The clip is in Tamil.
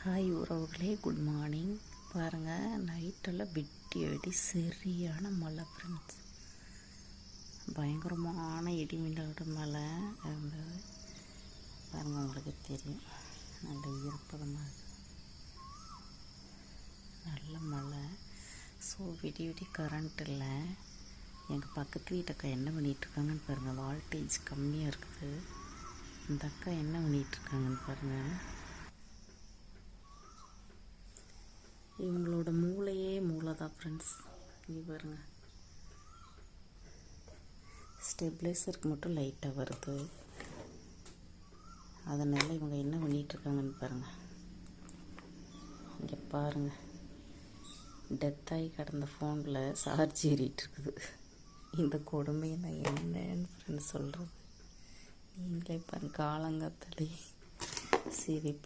ஹாய் உறவுகளே, குட் மார்னிங். பாருங்கள், நைட்டெல்லாம் வெடி சரியான மழை ஃப்ரெண்ட்ஸ். பயங்கரமான இடிமின்னலோட மழை இருந்தது. பாருங்கள், உங்களுக்கு தெரியும், நல்ல ஈரப்பதமாக நல்ல மழை. ஸோ விடி கரண்ட் இல்லை. எங்கள் பக்கத்து வீட்டு அக்கா என்ன பண்ணிகிட்ருக்காங்கன்னு பாருங்கள். வால்டேஜ் கம்மியாக இருக்குது. இந்த அக்கா என்ன பண்ணிகிட்ருக்காங்கன்னு பாருங்கள். இவங்களோட மூளையே மூளை தான் ஃப்ரெண்ட்ஸ். இங்கே பாருங்கள், ஸ்டெபிளைசருக்கு மட்டும் லைட்டாக வருது. அதனால் இவங்க என்ன பண்ணிகிட்ருக்காங்கன்னு பாருங்கள். இங்கே பாருங்கள், டெத்தாகி கிடந்த ஃபோனில் சார்ஜ் ஏறிட்டுருக்குது. இந்த கொடுமையை நான் என்னன்னு ஃப்ரெண்ட்ஸ் சொல்கிறது. நீங்களே பாருங்கள், காலங்காத்தாலே சிரிப்பு